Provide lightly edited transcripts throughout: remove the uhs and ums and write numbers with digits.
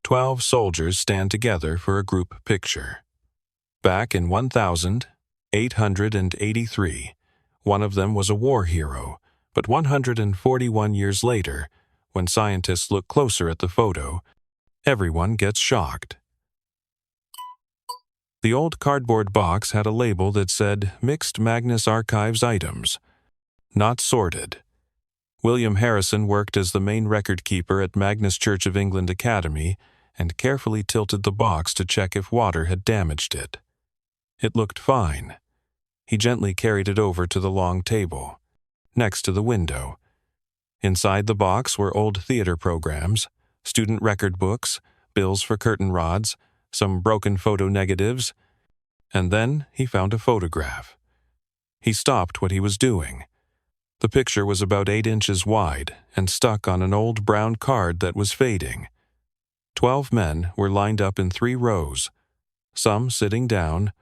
12 soldiers stand together for a group picture. Back in 1883, one of them was a war hero, but 141 years later, when scientists look closer at the photo, everyone gets shocked. The old cardboard box had a label that said Mixed Magnus Archives Items, not sorted. William Harrison worked as the main record keeper at Magnus Church of England Academy and carefully tilted the box to check if water had damaged it. It looked fine. He gently carried it over to the long table, next to the window. Inside the box were old theater programs, student record books, bills for curtain rods, some broken photo negatives, and then he found a photograph. He stopped what he was doing. The picture was about 8 inches wide and stuck on an old brown card that was fading. 12 men were lined up in 3 rows, some sitting down,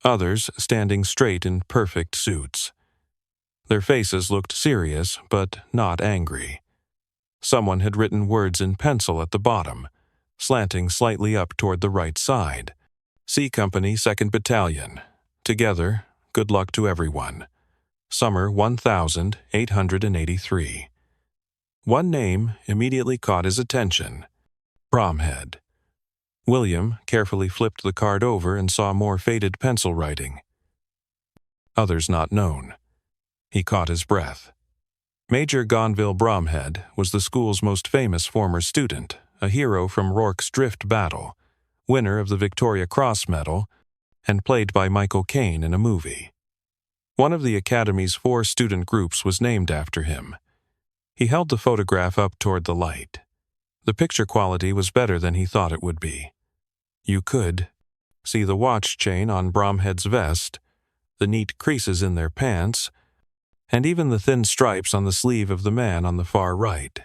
others standing straight in perfect suits. Their faces looked serious, but not angry. Someone had written words in pencil at the bottom, slanting slightly up toward the right side. C Company, 2nd Battalion. Together, good luck to everyone. Summer 1883. One name immediately caught his attention: Bromhead. William carefully flipped the card over and saw more faded pencil writing. Others not known. He caught his breath. Major Gonville Bromhead was the school's most famous former student, a hero from Rorke's Drift battle, winner of the Victoria Cross Medal, and played by Michael Caine in a movie. One of the Academy's 4 student groups was named after him. He held the photograph up toward the light. The picture quality was better than he thought it would be. You could see the watch chain on Bromhead's vest, the neat creases in their pants, and even the thin stripes on the sleeve of the man on the far right.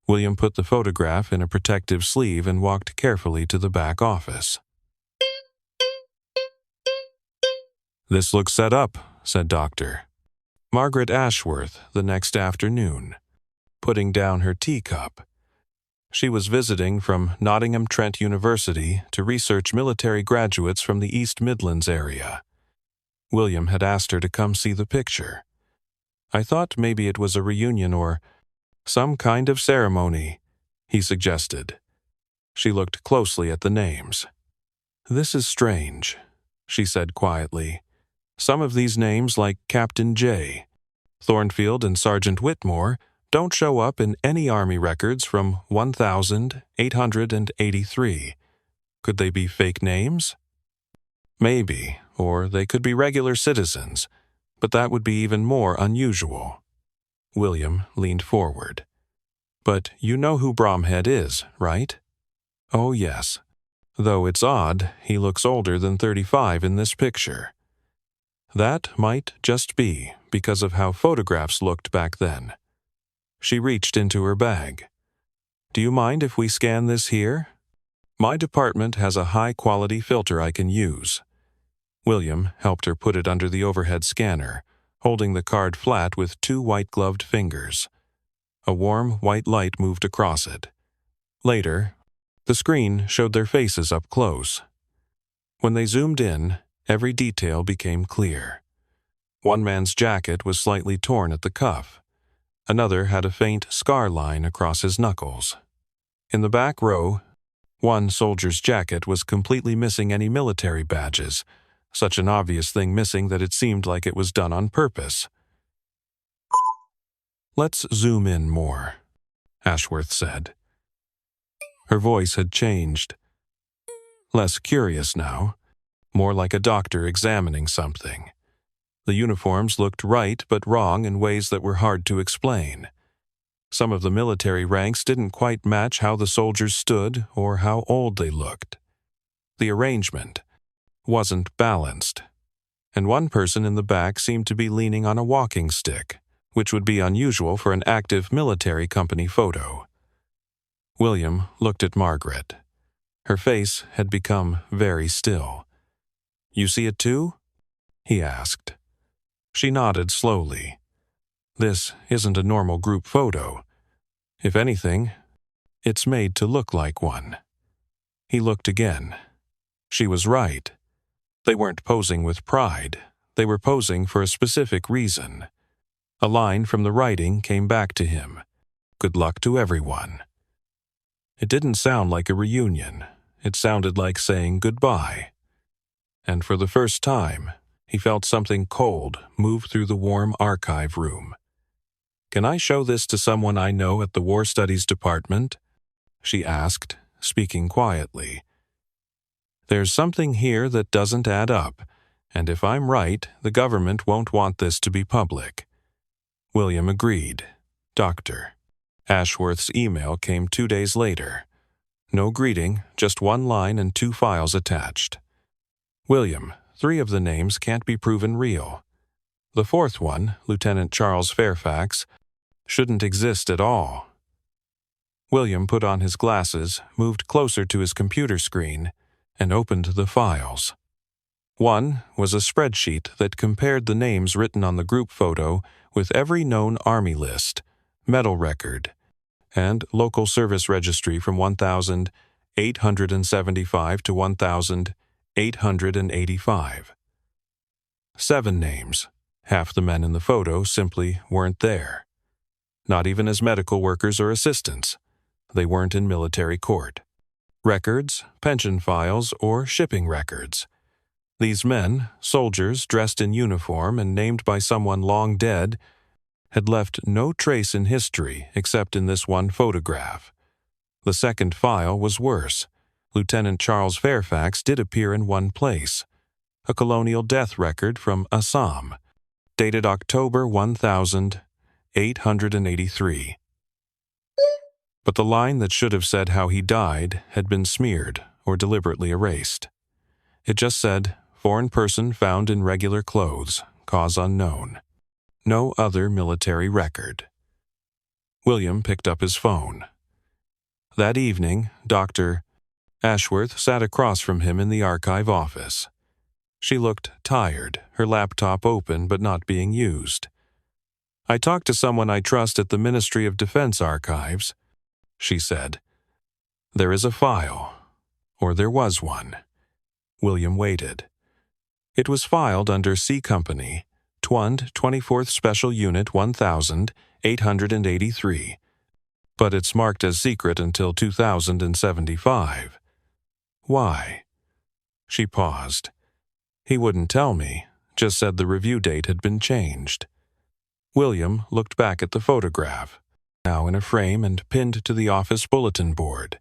William put the photograph in a protective sleeve and walked carefully to the back office. "This looks set up," said Dr. Margaret Ashworth the next afternoon, putting down her teacup. She was visiting from Nottingham Trent University to research military graduates from the East Midlands area. William had asked her to come see the picture. "I thought maybe it was a reunion or some kind of ceremony," he suggested. She looked closely at the names. "This is strange," she said quietly. "Some of these names, like Captain J, Thornfield and Sergeant Whitmore, don't show up in any Army records from 1883. Could they be fake names?" "Maybe, or they could be regular citizens, but that would be even more unusual." William leaned forward. "But you know who Bromhead is, right?" "Oh, yes. Though it's odd, he looks older than 35 in this picture." "That might just be because of how photographs looked back then." She reached into her bag. "Do you mind if we scan this here? My department has a high-quality filter I can use." William helped her put it under the overhead scanner, holding the card flat with 2 white-gloved fingers. A warm white light moved across it. Later, the screen showed their faces up close. When they zoomed in, every detail became clear. One man's jacket was slightly torn at the cuff. Another had a faint scar line across his knuckles. In the back row, one soldier's jacket was completely missing any military badges, such an obvious thing missing that it seemed like it was done on purpose. "Let's zoom in more," Ashworth said. Her voice had changed. Less curious now, more like a doctor examining something. The uniforms looked right but wrong in ways that were hard to explain. Some of the military ranks didn't quite match how the soldiers stood or how old they looked. The arrangement wasn't balanced, and one person in the back seemed to be leaning on a walking stick, which would be unusual for an active military company photo. William looked at Margaret. Her face had become very still. "You see it too?" he asked. She nodded slowly. "This isn't a normal group photo. If anything, It's made to look like one. He looked again. She was right. They weren't posing with pride. They were posing for a specific reason. A line from the writing came back to him. Good luck to everyone. It didn't sound like a reunion. It sounded like saying goodbye. And for the first time, he felt something cold move through the warm archive room. "Can I show this to someone I know at the War Studies Department?" she asked, speaking quietly. "There's something here that doesn't add up, and if I'm right, the government won't want this to be public." William agreed. Dr. Ashworth's email came 2 days later. No greeting, just one line and 2 files attached. "William, 3 of the names can't be proven real. The 4th one, Lieutenant Charles Fairfax, shouldn't exist at all." William put on his glasses, moved closer to his computer screen, and opened the files. One was a spreadsheet that compared the names written on the group photo with every known Army list, medal record, and local service registry from 1,875 to 1,885. 7 names. Half the men in the photo simply weren't there. Not even as medical workers or assistants. They weren't in military court. Records, pension files, or shipping records. These men, soldiers dressed in uniform and named by someone long dead, had left no trace in history except in this one photograph. The second file was worse. Lieutenant Charles Fairfax did appear in one place. A colonial death record from Assam, dated October 1883. But the line that should have said how he died had been smeared or deliberately erased. It just said, "Foreign person found in regular clothes, cause unknown." No other military record. William picked up his phone. That evening, Dr. Ashworth sat across from him in the archive office. She looked tired, her laptop open but not being used. "I talked to someone I trust at the Ministry of Defense Archives," she said. "There is a file, or there was one." William waited. It was filed under C Company, Twund 24th Special Unit 1883, but it's marked as secret until 2075. Why? She paused. "He wouldn't tell me, just said the review date had been changed." William looked back at the photograph, now in a frame and pinned to the office bulletin board.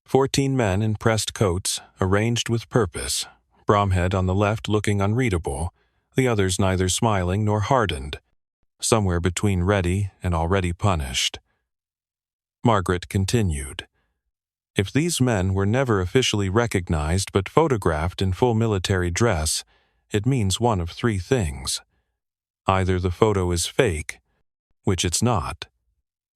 14 men in pressed coats, arranged with purpose, Bromhead on the left looking unreadable, the others neither smiling nor hardened, somewhere between ready and already punished. Margaret continued. "If these men were never officially recognized but photographed in full military dress, it means one of 3 things. Either the photo is fake, which it's not,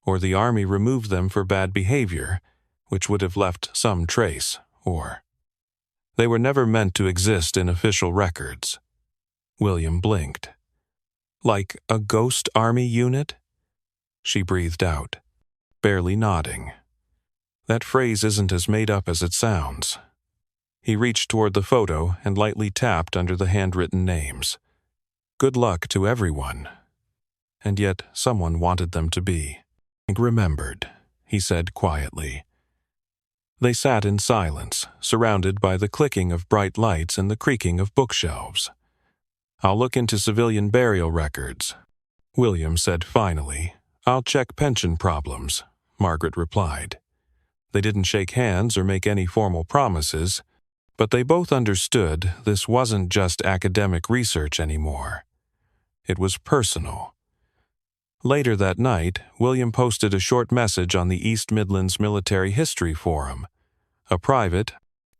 or the Army removed them for bad behavior, which would have left some trace, or they were never meant to exist in official records." William blinked. "Like a ghost Army unit?" She breathed out, barely nodding. "That phrase isn't as made up as it sounds." He reached toward the photo and lightly tapped under the handwritten names. Good luck to everyone. And yet someone wanted them to be. "Remembered," he said quietly. They sat in silence, surrounded by the clicking of bright lights and the creaking of bookshelves. "I'll look into civilian burial records," William said finally. "I'll check pension problems," Margaret replied. They didn't shake hands or make any formal promises, but they both understood this wasn't just academic research anymore. It was personal. Later that night, William posted a short message on the East Midlands Military History Forum, a private,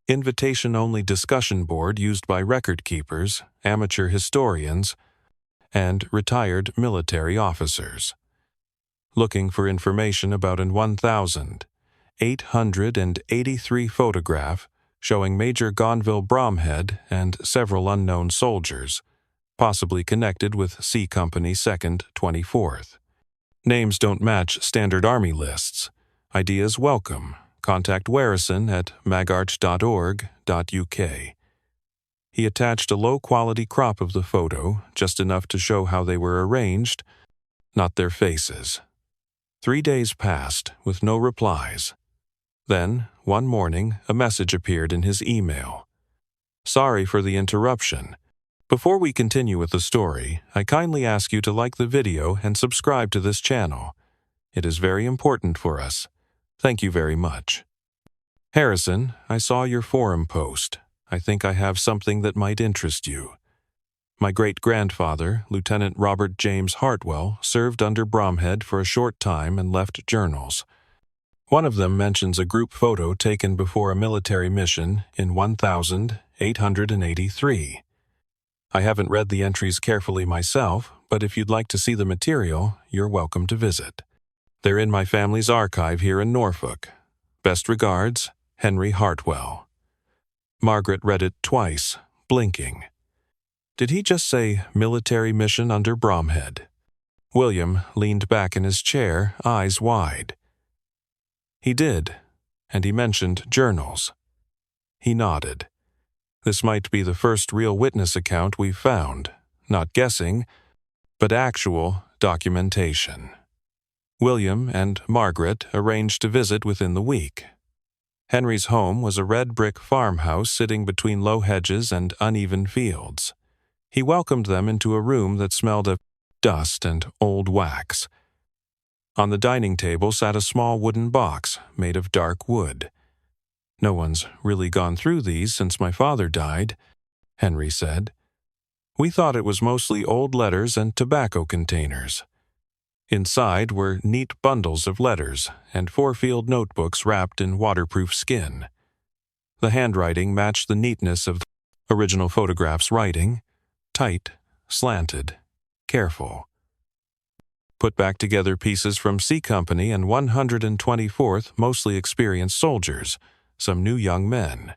invitation-only discussion board used by record keepers, amateur historians, and retired military officers. Looking for information about an 1,883 photograph showing Major Gonville Bromhead and several unknown soldiers, possibly connected with C Company 2nd 24th. Names don't match standard Army lists, Ideas welcome. Contact Warrison at magarch.org.uk. He attached a low-quality crop of the photo, just enough to show how they were arranged, not their faces. 3 days passed, with no replies. Then, one morning, a message appeared in his email. Sorry for the interruption. Before we continue with the story, I kindly ask you to like the video and subscribe to this channel. It is very important for us. Thank you very much. Harrison, I saw your forum post. I think I have something that might interest you. My great-grandfather, Lieutenant Robert James Hartwell, served under Bromhead for a short time and left journals. One of them mentions a group photo taken before a military mission in 1883. I haven't read the entries carefully myself, but if you'd like to see the material, you're welcome to visit. They're in my family's archive here in Norfolk. Best regards, Henry Hartwell. Margaret read it twice, blinking. Did he just say military mission under Bromhead? William leaned back in his chair, eyes wide. He did, and he mentioned journals. He nodded. This might be the first real witness account we've found, not guessing, but actual documentation. William and Margaret arranged to visit within the week. Henry's home was a red brick farmhouse sitting between low hedges and uneven fields. He welcomed them into a room that smelled of dust and old wax. On the dining table sat a small wooden box made of dark wood. No one's really gone through these since my father died, Henry said. We thought it was mostly old letters and tobacco containers. Inside were neat bundles of letters and 4-field notebooks wrapped in waterproof skin. The handwriting matched the neatness of the original photograph's writing, tight, slanted, careful. Put back together pieces from C Company and 124th mostly experienced soldiers, some new young men.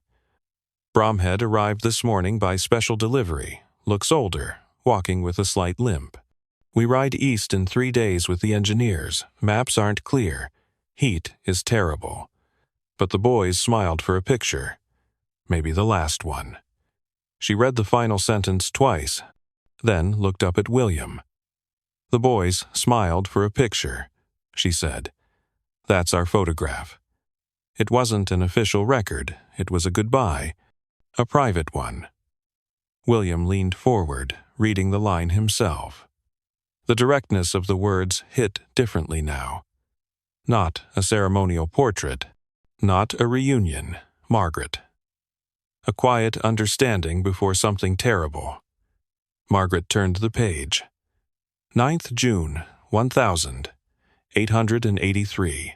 Bromhead arrived this morning by special delivery, looks older, walking with a slight limp. We ride east in 3 days with the engineers. Maps aren't clear. Heat is terrible. But the boys smiled for a picture. Maybe the last one. She read the final sentence twice, then looked up at William. The boys smiled for a picture, she said. That's our photograph. It wasn't an official record. It was a goodbye, a private one. William leaned forward, reading the line himself. The directness of the words hit differently now. Not a ceremonial portrait. Not a reunion, Margaret. A quiet understanding before something terrible. Margaret turned the page. 9th June, 1883.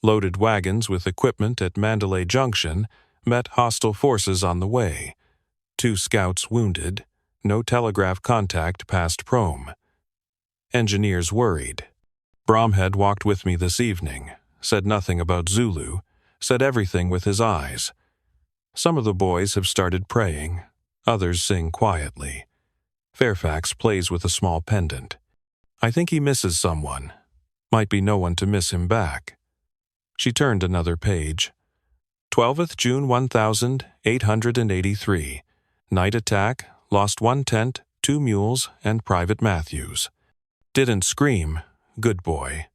Loaded wagons with equipment at Mandalay Junction met hostile forces on the way. 2 scouts wounded. No telegraph contact past Prome. Engineers worried. Bromhead walked with me this evening, said nothing about Zulu, said everything with his eyes. Some of the boys have started praying, others sing quietly. Fairfax plays with a small pendant. I think he misses someone. Might be no one to miss him back. She turned another page. 12th June 1883. Night attack, lost 1 tent, 2 mules, and Private Matthews. Didn't scream, good boy.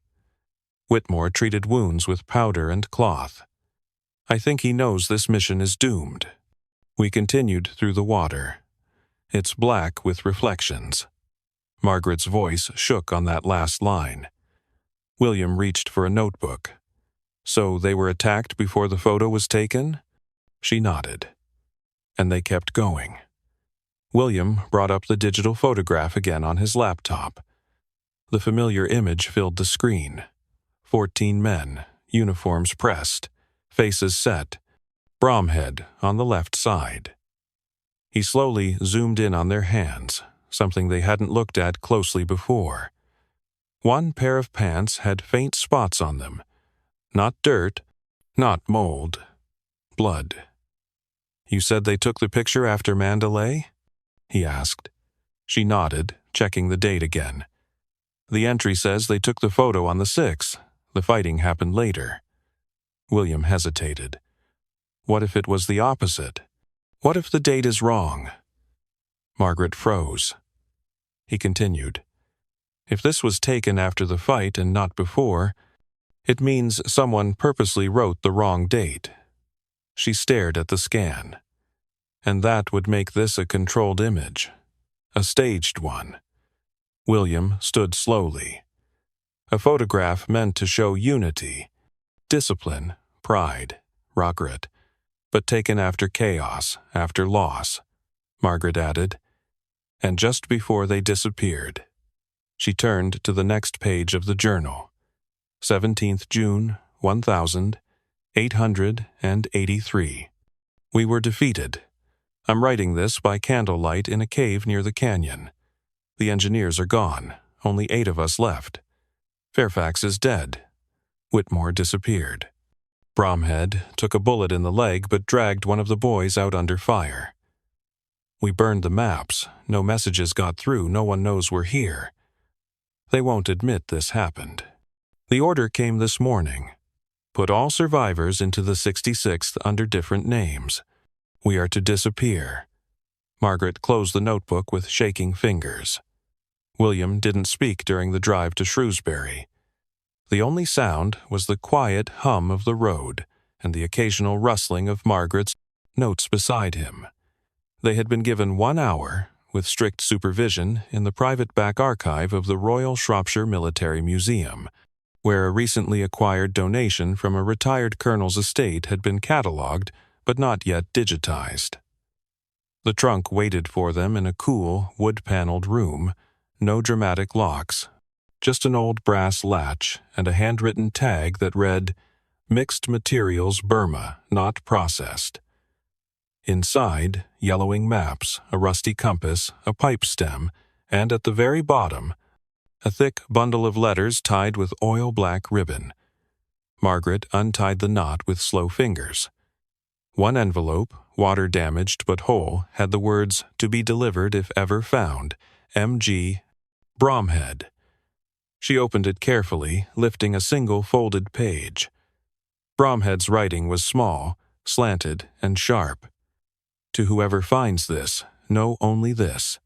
Whitmore treated wounds with powder and cloth. I think he knows this mission is doomed. We continued through the water. It's black with reflections. Margaret's voice shook on that last line. William reached for a notebook. So they were attacked before the photo was taken? She nodded. And they kept going. William brought up the digital photograph again on his laptop. The familiar image filled the screen. 14 men, uniforms pressed, faces set, Bromhead on the left side. He slowly zoomed in on their hands, something they hadn't looked at closely before. One pair of pants had faint spots on them. Not dirt, not mold, blood. You said they took the picture after Mandalay? He asked. She nodded, checking the date again. The entry says they took the photo on the 6th. The fighting happened later. William hesitated. What if it was the opposite? What if the date is wrong? Margaret froze. He continued. If this was taken after the fight and not before, it means someone purposely wrote the wrong date. She stared at the scan. And that would make this a controlled image. A staged one. William stood slowly. A photograph meant to show unity, discipline, pride, regret, but taken after chaos, after loss, Margaret added. And just before they disappeared, she turned to the next page of the journal. 17th June, 1883. We were defeated. I'm writing this by candlelight in a cave near the canyon. The engineers are gone. Only 8 of us left. Fairfax is dead. Whitmore disappeared. Bromhead took a bullet in the leg but dragged one of the boys out under fire. We burned the maps. No messages got through. No one knows we're here. They won't admit this happened. The order came this morning. Put all survivors into the 66th under different names. We are to disappear. Margaret closed the notebook with shaking fingers. William didn't speak during the drive to Shrewsbury. The only sound was the quiet hum of the road and the occasional rustling of Margaret's notes beside him. They had been given 1 hour, with strict supervision, in the private back archive of the Royal Shropshire Military Museum, where a recently acquired donation from a retired colonel's estate had been catalogued but not yet digitized. The trunk waited for them in a cool, wood-paneled room, no dramatic locks, just an old brass latch and a handwritten tag that read, Mixed Materials Burma, Not Processed. Inside, yellowing maps, a rusty compass, a pipe stem, and at the very bottom, a thick bundle of letters tied with oil-black ribbon. Margaret untied the knot with slow fingers. One envelope, water-damaged but whole, had the words, To be delivered if ever found, M.G. Bromhead. She opened it carefully, lifting a single folded page. Bromhead's writing was small, slanted, and sharp. To whoever finds this, know only this.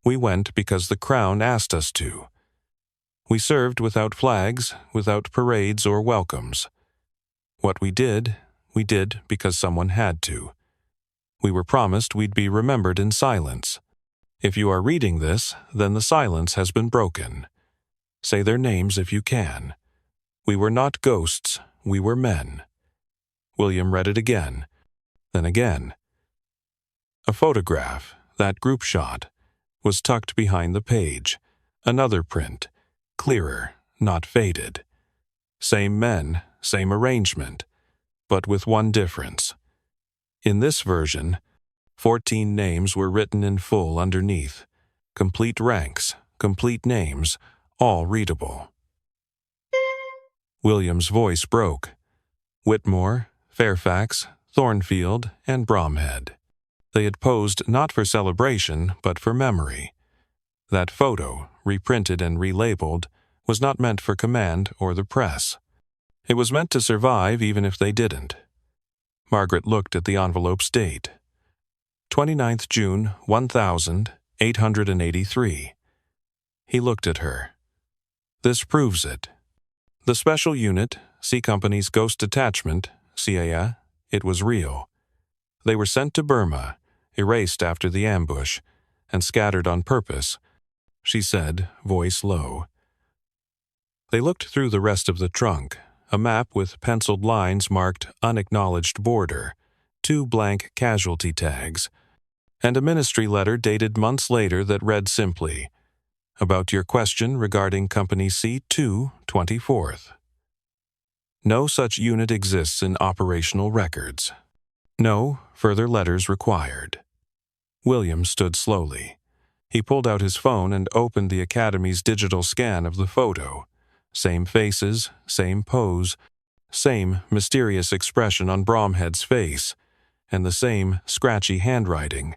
We went because the Crown asked us to. We served without flags, without parades or welcomes. What we did because someone had to. We were promised we'd be remembered in silence. If you are reading this, then the silence has been broken. Say their names if you can. We were not ghosts, we were men. William read it again, then again. A photograph, that group shot, was tucked behind the page. Another print, clearer, not faded. Same men, same arrangement, but with one difference. In this version, 14 names were written in full underneath. Complete ranks, complete names, all readable. William's voice broke. Whitmore, Fairfax, Thornfield, and Bromhead. They had posed not for celebration, but for memory. That photo, reprinted and relabeled, was not meant for command or the press. It was meant to survive even if they didn't. Margaret looked at the envelope's date. 29th June, 1883. He looked at her. This proves it. The special unit, C Company's Ghost Detachment, CAA, it was real. They were sent to Burma, erased after the ambush, and scattered on purpose, she said, voice low. They looked through the rest of the trunk, a map with penciled lines marked Unacknowledged Border, 2 blank casualty tags, and a ministry letter dated months later that read simply, About your question regarding Company C2, 24th. No such unit exists in operational records. No further letters required. William stood slowly. He pulled out his phone and opened the Academy's digital scan of the photo. Same faces, same pose, same mysterious expression on Bromhead's face, and the same scratchy handwriting.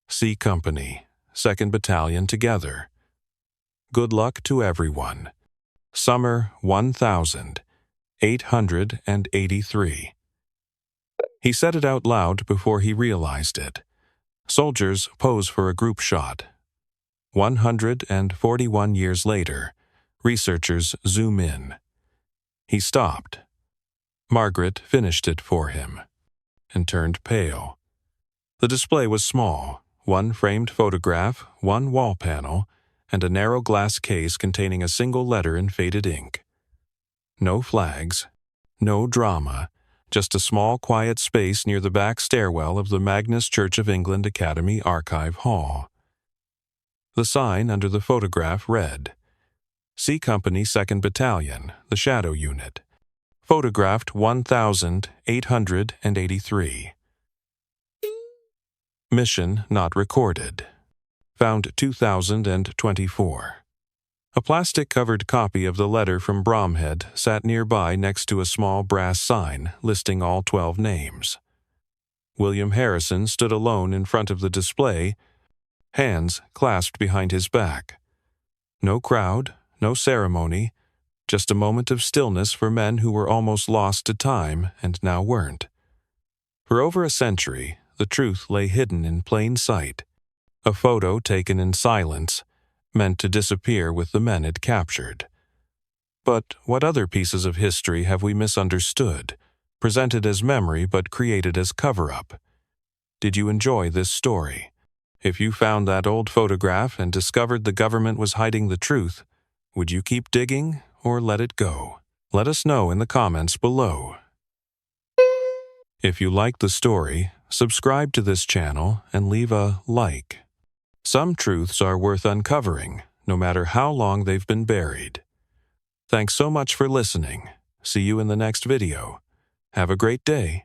C Company, 2nd Battalion together. Good luck to everyone. Summer 1000. 883. He said it out loud before he realized it. Soldiers pose for a group shot. 141 years later, researchers zoom in. He stopped. Margaret finished it for him and turned pale. The display was small, one framed photograph, one wall panel, and a narrow glass case containing a single letter in faded ink. No flags, no drama, just a small quiet space near the back stairwell of the Magnus Church of England Academy Archive Hall. The sign under the photograph read, C Company 2nd Battalion, the Shadow Unit. Photographed 1883. Mission not recorded. Found 2024. A plastic-covered copy of the letter from Bromhead sat nearby next to a small brass sign listing all 12 names. William Harrison stood alone in front of the display, hands clasped behind his back. No crowd, no ceremony, just a moment of stillness for men who were almost lost to time and now weren't. For over a century, the truth lay hidden in plain sight, a photo taken in silence, meant to disappear with the men it captured. But what other pieces of history have we misunderstood, presented as memory but created as cover-up? Did you enjoy this story? If you found that old photograph and discovered the government was hiding the truth, would you keep digging or let it go? Let us know in the comments below. If you liked the story, subscribe to this channel and leave a like. Some truths are worth uncovering, no matter how long they've been buried. Thanks so much for listening. See you in the next video. Have a great day.